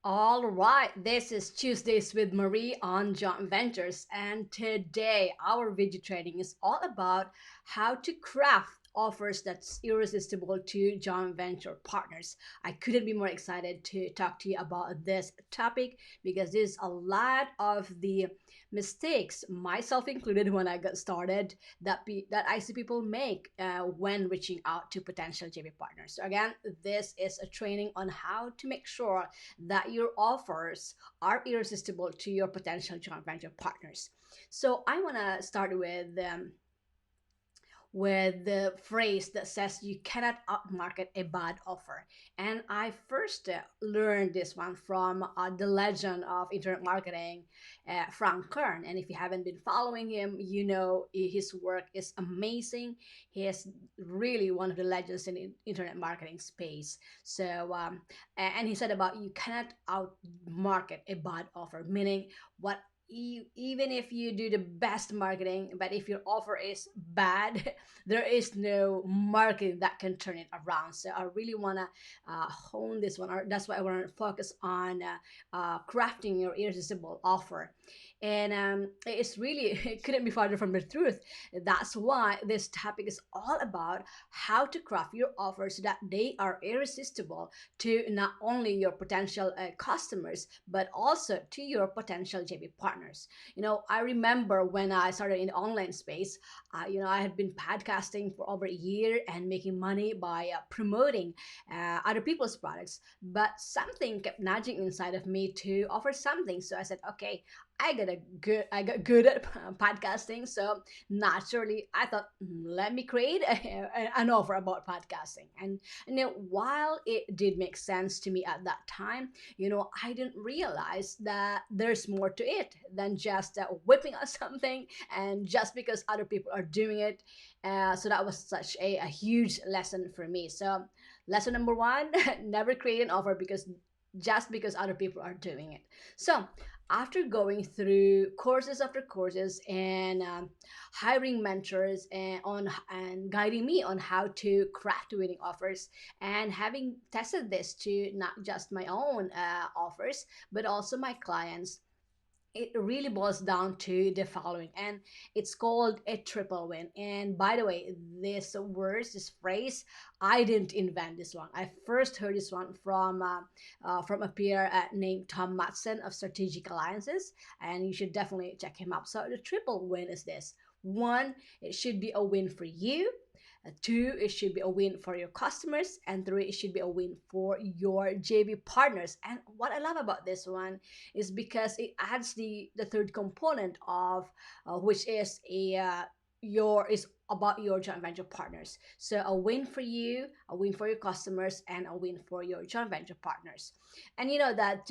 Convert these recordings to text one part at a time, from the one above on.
All right, this is Tuesdays with Marie on Joint Ventures, and today our video training is all about how to craft offers that's irresistible to joint venture partners. I couldn't be more excited to talk to you about this topic because there's a lot of the mistakes, myself included, when I got started that I see people make when reaching out to potential JV partners. So again, this is a training on how to make sure that your offers are irresistible to your potential joint venture partners. So I want to start with the phrase that says you cannot outmarket a bad offer. And I first learned this one from the legend of internet marketing, Frank Kern. And if you haven't been following him, you know his work is amazing. He is really one of the legends in the internet marketing space. And he said about you cannot outmarket a bad offer, meaning what even if you do the best marketing, but if your offer is bad, there is no marketing that can turn it around. So I really want to hone this one, or that's why I want to focus on crafting your irresistible offer. And it's really, it couldn't be farther from the truth. That's why this topic is all about how to craft your offer so that they are irresistible to not only your potential customers, but also to your potential JV partners. I remember when I started in the online space, I had been podcasting for over a year and making money by promoting other people's products. But something kept nudging inside of me to offer something. So I said, okay, I got good at podcasting. So naturally, I thought, let me create an offer about podcasting. And while it did make sense to me at that time, I didn't realize that there's more to it than just whipping out something and just because other people are doing it. So that was such a huge lesson for me. So lesson number one, never create an offer just because other people are doing it. So after going through courses after courses and hiring mentors and guiding me on how to craft winning offers, and having tested this to not just my own offers but also my clients, it really boils down to the following, and it's called a triple win. And by the way, this phrase, I didn't invent this one. I first heard this one from a peer named Tom Matson of Strategic Alliances, and you should definitely check him out. So the triple win is this: one, it should be a win for you. Two, it should be a win for your customers. And three, it should be a win for your JV partners. And what I love about this one is because it adds the third component of which is is about your joint venture partners. So a win for you, a win for your customers, and a win for your joint venture partners. And you know that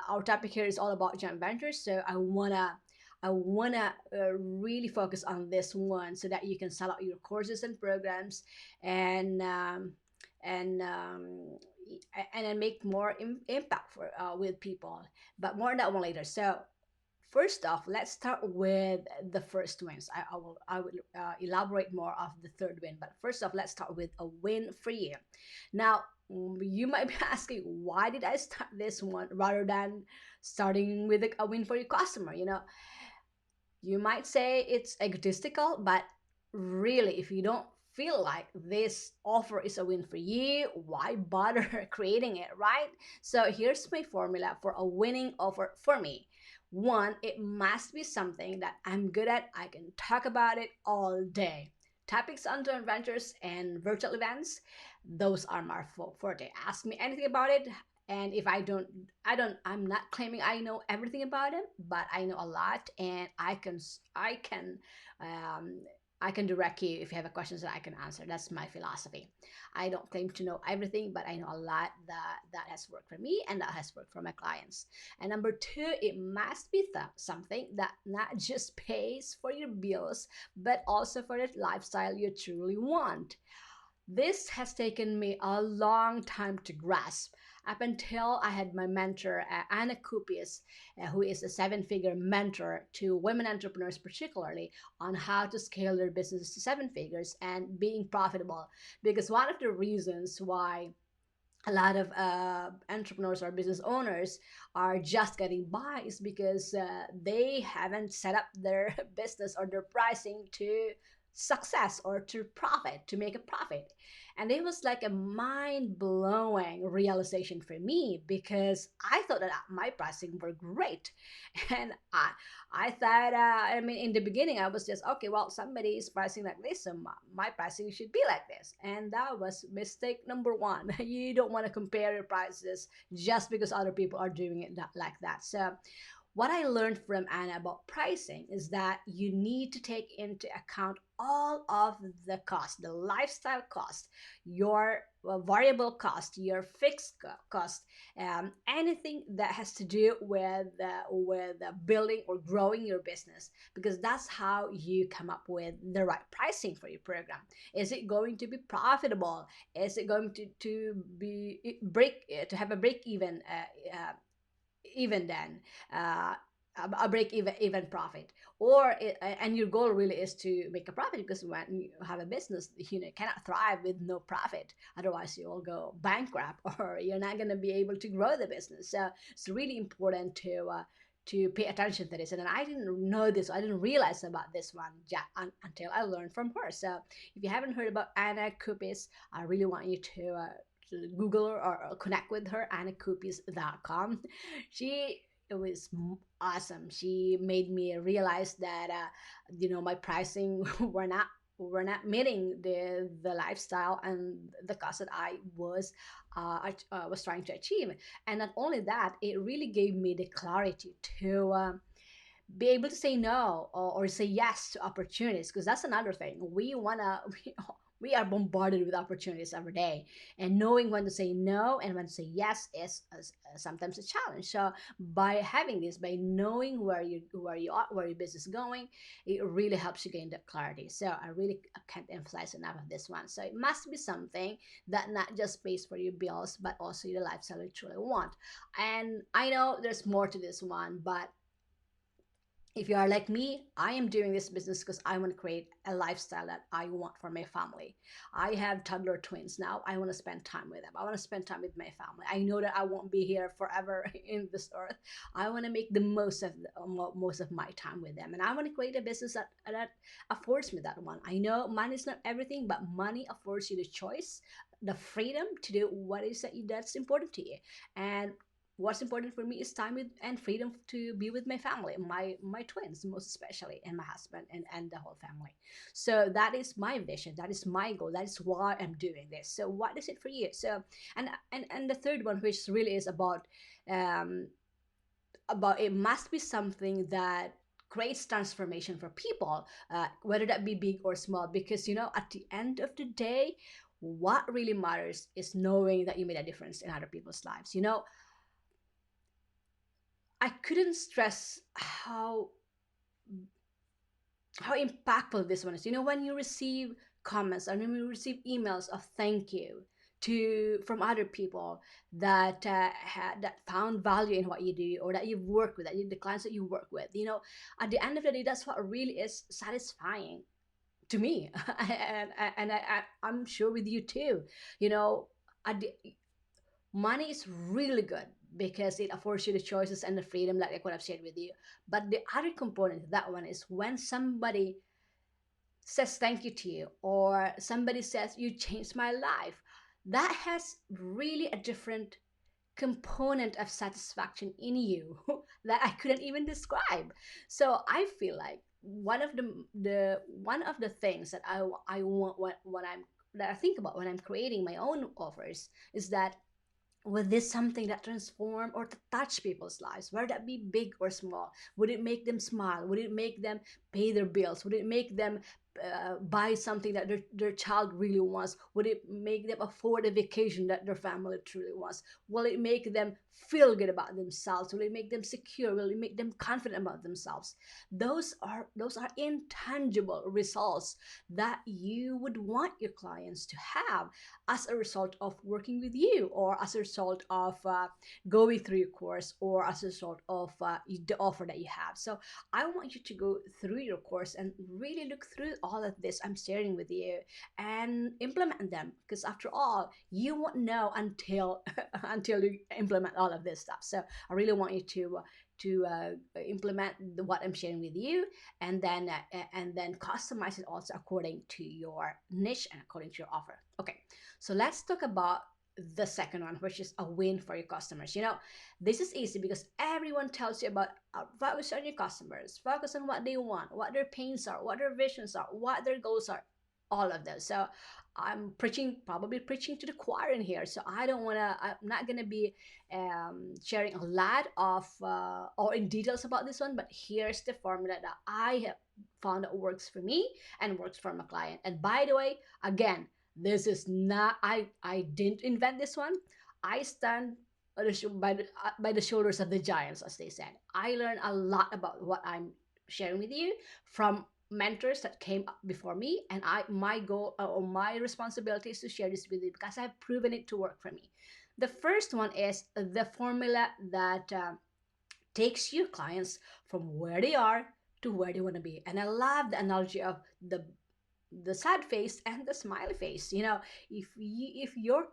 our topic here is all about joint ventures. So I wanna really focus on this one so that you can sell out your courses and programs, and and um, and then make more impact for with people. But more on that one later. So first off, let's start with the first wins. I will elaborate more of the third win, but first off, let's start with a win for you. Now, you might be asking, why did I start this one rather than starting with a win for your customer? You might say it's egotistical, but really, if you don't feel like this offer is a win for you, why bother creating it, right? So here's my formula for a winning offer for me. One, it must be something that I'm good at. I can talk about it all day. Topics on joint ventures and virtual events, those are my forte. Ask me anything about it, and if I'm not claiming I know everything about it, but I know a lot, and um, I can direct you if you have questions that I can answer. That's my philosophy. I don't claim to know everything, but I know a lot that has worked for me and that has worked for my clients. And number two, it must be something that not just pays for your bills, but also for the lifestyle you truly want. This has taken me a long time to grasp, up until I had my mentor, Anna Kupius, who is a seven-figure mentor to women entrepreneurs, particularly on how to scale their business to seven figures and being profitable. Because one of the reasons why a lot of entrepreneurs or business owners are just getting by is because they haven't set up their business or their pricing to success or to profit, to make a profit. And it was like a mind blowing realization for me because I thought that my pricing were great. And I thought, I mean, in the beginning, I was just, okay, well, somebody is pricing like this, so my pricing should be like this. And that was mistake number one. You don't want to compare your prices just because other people are doing it like that. So what I learned from Anna about pricing is that you need to take into account all of the cost, the lifestyle cost, your variable cost, your fixed cost, anything that has to do with building or growing your business, because that's how you come up with the right pricing for your program. Is it going to be profitable? Is it going to be break to have a break even then, uh, a break even profit, or and your goal really is to make a profit, because when you have a business, you cannot thrive with no profit, otherwise you will go bankrupt or you're not going to be able to grow the business. So it's really important to pay attention to this. And then I didn't know this, I didn't realize about this one until I learned from her. So if you haven't heard about Anna Kupis, I really want you to Google her or connect with her, annakupis.com. She it was awesome. She made me realize that my pricing were not meeting the lifestyle and the cost that I was trying to achieve. And not only that, it really gave me the clarity to be able to say no, or say yes to opportunities, because that's another thing we are bombarded with opportunities every day, and knowing when to say no and when to say yes is sometimes a challenge. So by having this, by knowing where you are, where your business is going, it really helps you gain that clarity. So I really can't emphasize enough of this one. So it must be something that not just pays for your bills, but also the lifestyle you truly want. And I know there's more to this one, but if you are like me, I am doing this business because I want to create a lifestyle that I want for my family. I have toddler twins now. I want to spend time with them. I want to spend time with my family. I know that I won't be here forever in this earth. I want to make the most of my time with them, and I want to create a business that affords me that one. I know money is not everything, but money affords you the choice, the freedom to do what is that's important to you. And what's important for me is time with and freedom to be with my family, my twins most especially, and my husband, and the whole family. So that is my vision, that is my goal, that is why I'm doing this. So what is it for you? So and the third one, which really is um about it must be something that creates transformation for people, whether that be big or small, because at the end of the day, what really matters is knowing that you made a difference in other people's lives. I couldn't stress how impactful this one is. When you receive comments and when you receive emails of thank you to from other people that that found value in what you do, or that you've worked with, the clients that you work with. At the end of the day, that's what really is satisfying to me, I'm sure with you too. You know, at the, money is really good because it affords you the choices and the freedom, like what I've shared with you. But the other component of that one is when somebody says thank you to you, or somebody says you changed my life. That has really a different component of satisfaction in you that I couldn't even describe. So I feel like one of the things that I want, what I'm that I think about when I'm creating my own offers, is that, was this something that transform or to touch people's lives, whether that be big or small? Would it make them smile? Would it make them pay their bills? Would it make them buy something that their child really wants? Would it make them afford a vacation that their family truly wants? Will it make them feel good about themselves? Will it make them secure? Will it make them confident about themselves? Those are intangible results that you would want your clients to have as a result of working with you, or as a result of going through your course, or as a result of the offer that you have. So I want you to go through your course and really look through all of this I'm sharing with you and implement them, because after all, you won't know until until you implement all of this stuff. So I really want you to implement what I'm sharing with you, and then customize it also according to your niche and according to your offer. Okay, so let's talk about the second one, which is a win for your customers. This is easy because everyone tells you about focus on your customers, focus on what they want, what their pains are, what their visions are, what their goals are, all of those. So I'm probably preaching to the choir in here. So I'm not gonna be sharing a lot of or in details about this one, but here's the formula that I have found that works for me and works for my client. And by the way, again, this is not, I didn't invent this one. I stand by the shoulders of the giants, as they said. I learned a lot about what I'm sharing with you from mentors that came up before me, and my goal or my responsibility is to share this with you because I've proven it to work for me. The first one is the formula that takes your clients from where they are to where they want to be. And I love the analogy of the sad face and the smiley face. If your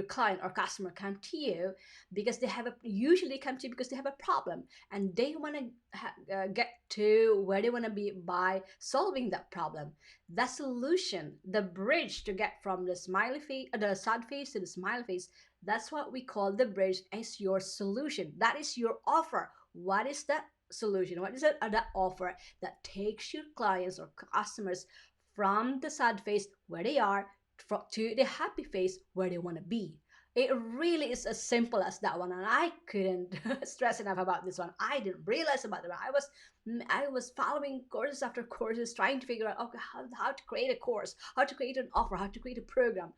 client or customer come to you because they have a usually come to you because they have a problem, and they want to get to where they want to be by solving that problem. The solution, the bridge to get from the smiley face, the sad face to the smiley face, that's what we call the bridge as your solution. That is your offer. What is that solution? What is that offer that takes your clients or customers from the sad face where they are to the happy face where they want to be? It really is as simple as that one, and I couldn't stress enough about this one. I didn't realize about it. I was following courses after courses, trying to figure out, okay, how to create a course, how to create an offer, how to create a program.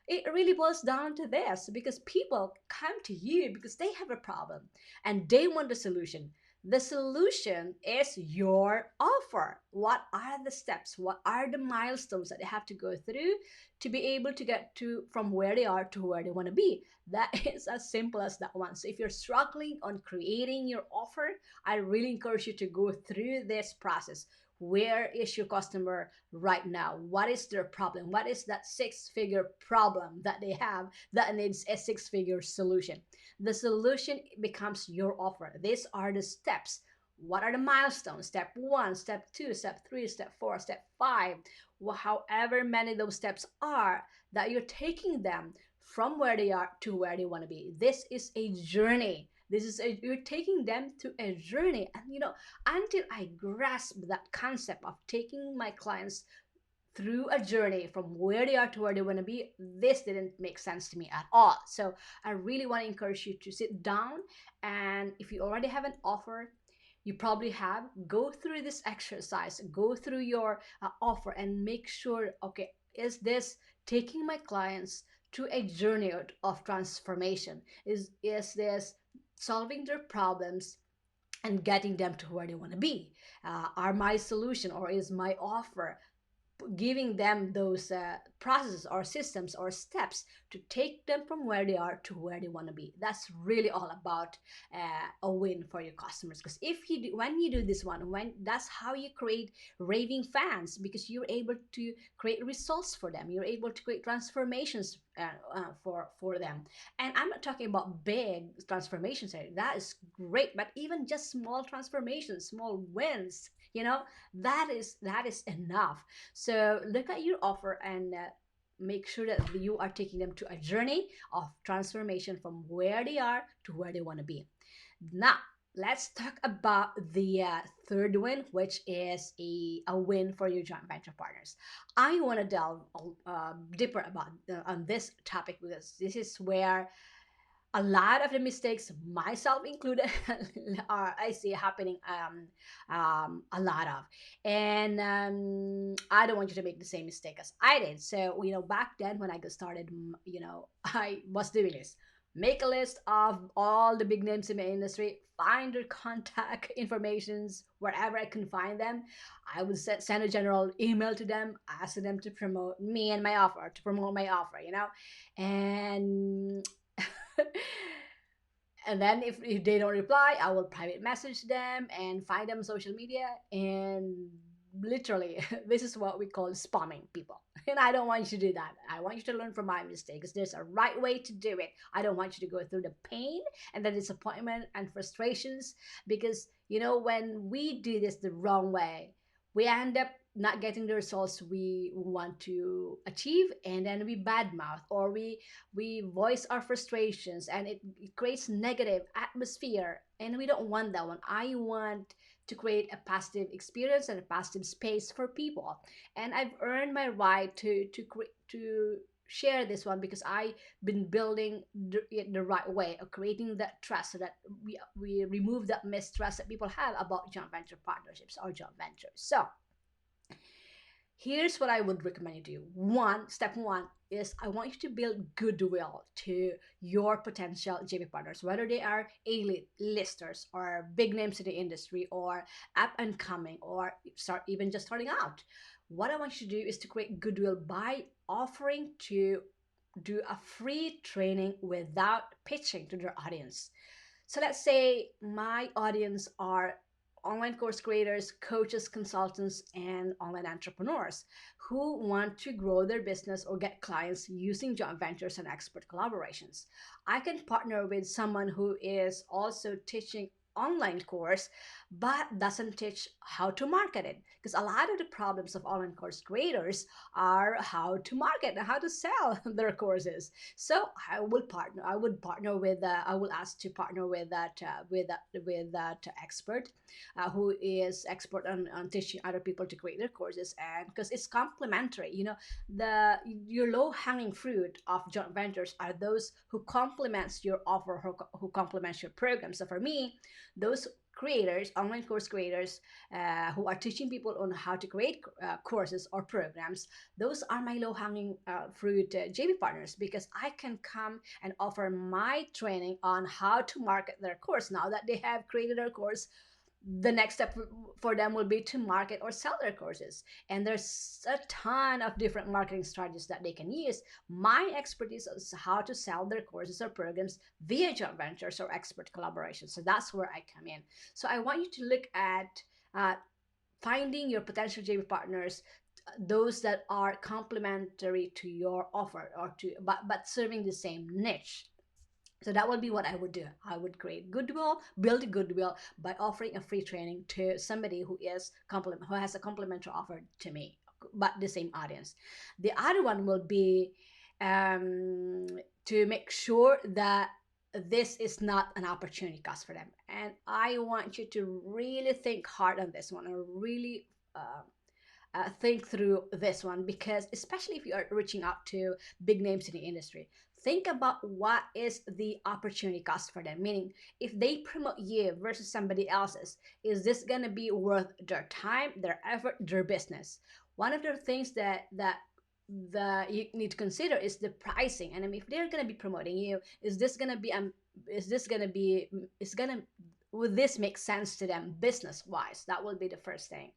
It really boils down to this, because people come to you because they have a problem and they want a solution. The solution is your offer. What are the steps? What are the milestones that they have to go through to be able to get to from where they are to where they want to be? That is as simple as that one. So if you're struggling on creating your offer, I really encourage you to go through this process. Where is your customer right now? What is their problem? What is that six-figure problem that they have that needs a six-figure solution? The solution becomes your offer. These are the steps. What are the milestones? Step one, step two, step three, step four, step five. However many those steps are, that you're taking them from where they are to where they want to be. This is a journey. You're taking them to a journey. And until I grasp that concept of taking my clients through a journey from where they are to where they want to be, this didn't make sense to me at all. So I really want to encourage you to sit down, and if you already have an offer, you probably have, go through this exercise, go through your offer, and make sure, okay, is this taking my clients to a journey of transformation? Is this solving their problems and getting them to where they want to be? Are my solution, or is my offer giving them those processes or systems or steps to take them from where they are to where they want to be? That's really all about a win for your customers. Because when you do this one, when that's how you create raving fans, because you're able to create results for them, you're able to create transformations for them. And I'm not talking about big transformations here. That is great, but even just small transformations, small wins, that is enough. So look at your offer and make sure that you are taking them to a journey of transformation from where they are to where they want to be. Now, let's talk about the third win, which is a win for your joint venture partners. I want to delve deeper about on this topic, because this is where a lot of the mistakes, myself included, are I see happening a lot of. And I don't want you to make the same mistake as I did. So back then when I got started, I was doing this. make a list of all the big names in the industry, find their contact informations wherever I can find them. I would send a general email to them, asking them to promote me and my offer, to promote my offer, and and then if they don't reply, I will private message them and find them on social media, and literally this is what we call spamming people. And I don't want you to do that. I want you to learn from my mistakes. There's a right way to do it. I don't want you to go through the pain and the disappointment and frustrations, because when we do this the wrong way, we end up not getting the results we want to achieve, and then we badmouth, or we voice our frustrations, and it creates negative atmosphere, and we don't want that one. I want to create a positive experience and a positive space for people, and I've earned my right to share this one, because I've been building it the right way of creating that trust, so that we remove that mistrust that people have about joint venture partnerships or joint ventures. So here's what I would recommend you do. Step one is, I want you to build goodwill to your potential JV partners, whether they are elite listers or big names in the industry, or up and coming, or even just starting out. What I want you to do is to create goodwill by offering to do a free training without pitching to their audience. So let's say my audience are online course creators, coaches, consultants, and online entrepreneurs who want to grow their business or get clients using joint ventures and expert collaborations. I can partner with someone who is also teaching online course but doesn't teach how to market it, because a lot of the problems of online course creators are how to market and how to sell their courses. So I would partner with I will ask to partner with that expert, who is expert on teaching other people to create their courses, and because it's complementary. The your low hanging fruit of joint ventures are those who complements your offer, who complements your program. So for me, those creators, online course creators, who are teaching people on how to create courses or programs, those are my low hanging fruit JV partners, because I can come and offer my training on how to market their course. Now that they have created their course, the next step for them will be to market or sell their courses. And there's a ton of different marketing strategies that they can use. My expertise is how to sell their courses or programs via joint ventures or expert collaborations. So that's where I come in. So I want you to look at finding your potential JV partners, those that are complementary to your offer, or to but serving the same niche. So that would be what I would do. I would create goodwill, build goodwill by offering a free training to somebody who has a complimentary offer to me, but the same audience. The other one will be um, to make sure that this is not an opportunity cost for them. And I want you to really think hard on this one, or really think through this one, because especially if you are reaching out to big names in the industry, think about what is the opportunity cost for them. Meaning, if they promote you versus somebody else's, is this going to be worth their time, their effort, their business? One of the things that you need to consider is the pricing. And I mean, if they're going to be promoting you, is this going to be is going to would this make sense to them business wise? That will be the first thing.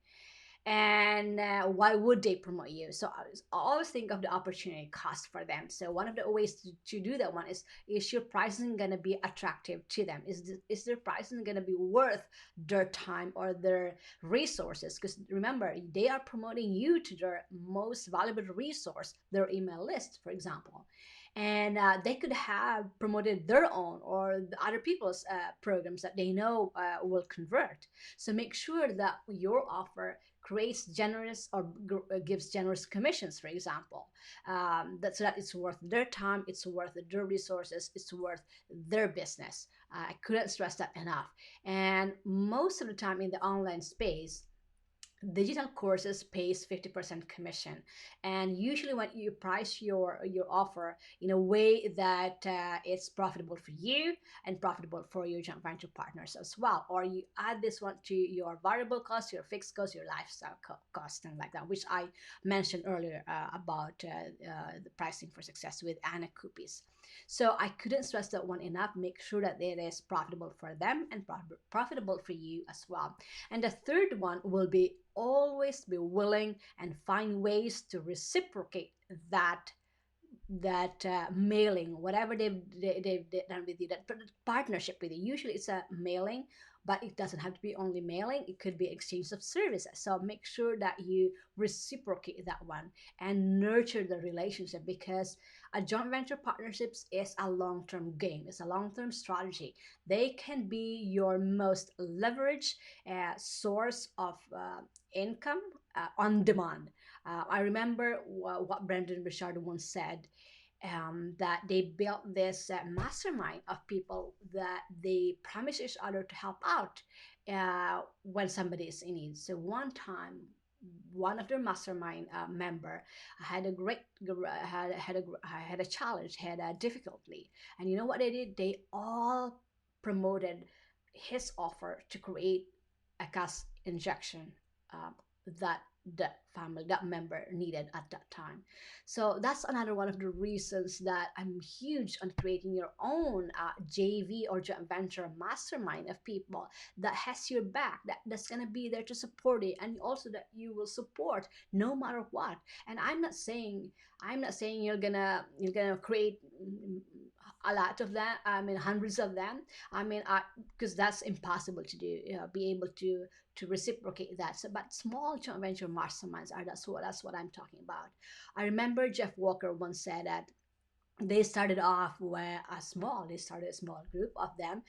And why would they promote you? So I always think of the opportunity cost for them. So one of the ways to do that one is your pricing going to be attractive to them? Is their pricing going to be worth their time or their resources? Because remember, they are promoting you to their most valuable resource, their email list, for example. And they could have promoted their own or the other people's programs that they know will convert. So make sure that your offer creates generous or gives generous commissions, for example, so that it's worth their time, it's worth their resources, it's worth their business. I couldn't stress that enough. And most of the time in the online space, Digital courses pays 50% commission, and usually when you price your offer in a way that it's profitable for you and profitable for your joint venture partners as well, or you add this one to your variable cost, your fixed cost, your lifestyle cost, and like that, which I mentioned earlier about the pricing for success with Anna Kupis. So I couldn't stress that one enough. Make sure that it is profitable for them and profitable for you as well. And the third one will be always be willing and find ways to reciprocate that mailing, whatever they've done with you, that partnership with you. Usually it's a mailing, but it doesn't have to be only mailing. It could be exchange of services. So make sure that you reciprocate that one and nurture the relationship, because a joint venture partnerships is a long-term game. It's a long-term strategy. They can be your most leveraged source of income on demand. I remember what Brendan Richard once said, that they built this mastermind of people that they promise each other to help out when somebody is in need. So one time, one of their mastermind member had a great had a challenge, had a difficulty, and you know what they did? They all promoted his offer to create a gas injection uh, that that member needed at that time. So that's another one of the reasons that I'm huge on creating your own JV or joint venture mastermind of people that has your back, that's gonna be there to support it, and also that you will support no matter what. And I'm not saying you're gonna create a lot of them. I mean, hundreds of them. I mean, because that's impossible to do. Be able to reciprocate that. So, but small joint venture masterminds are that's what I'm talking about. I remember Jeff Walker once said that they started off where they started a small group of them,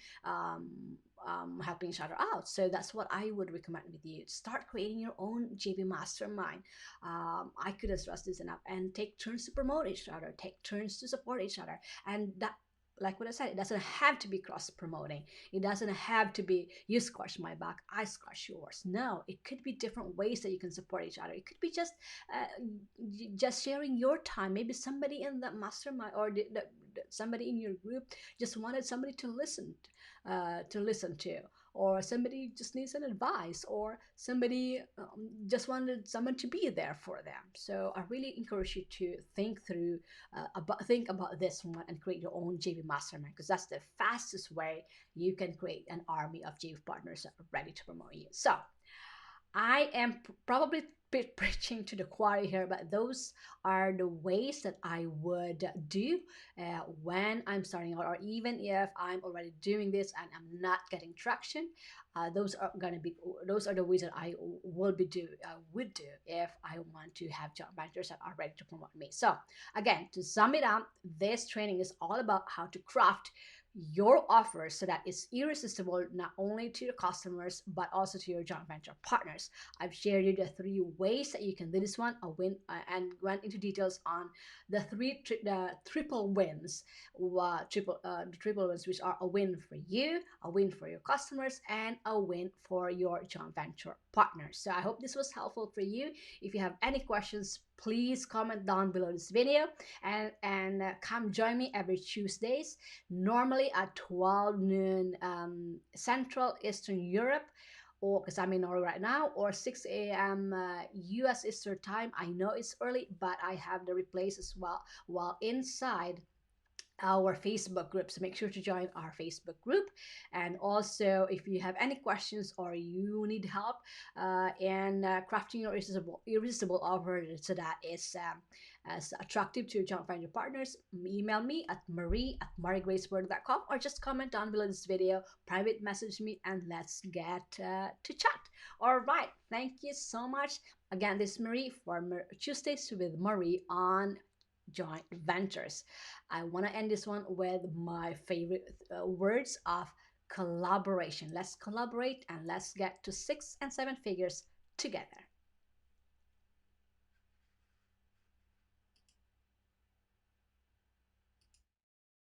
helping each other out. So that's what I would recommend with you. Start creating your own JV mastermind. I couldn't stress this enough. And take turns to promote each other, take turns to support each other. And that, like what I said, it doesn't have to be cross promoting. It doesn't have to be you scratch my back, I scratch yours. No, it could be different ways that you can support each other. It could be just sharing your time. Maybe somebody in the mastermind or somebody in your group just wanted somebody to listen to, or somebody just needs an advice, or somebody just wanted someone to be there for them. So I really encourage you to think about this one and create your own JV mastermind, because that's the fastest way you can create an army of JV partners that are ready to promote you. So I am probably preaching to the choir here, but those are the ways that I would do when I'm starting out, or even if I'm already doing this and I'm not getting traction. Those are the ways that I would do if I want to have job managers that are ready to promote me. So again, to sum it up, this training is all about how to craft your offer so that it's irresistible not only to your customers but also to your joint venture partners. I've shared you the three ways that you can do this one, and went into details on the triple wins, the triple wins, which are a win for you, a win for your customers, and a win for your joint venture partners. So I hope this was helpful for you. If you have any questions, please comment down below this video, and come join me every Tuesdays, normally at 12 noon Central Eastern Europe, or because I'm in Norway right now, or 6 a.m. US Eastern time. I know it's early, but I have the replays as well while inside our Facebook group. So make sure to join our Facebook group. And also, if you have any questions or you need help in crafting your irresistible offer so that is as attractive to your joint venture partners, email me at marie@mariegraceword.com, or just comment down below this video, private message me, and let's get to chat. All right. Thank you so much. Again, this is Marie for Tuesdays with Marie on joint ventures. I want to end this one with my favorite words of collaboration. Let's collaborate and let's get to 6 and 7 figures together.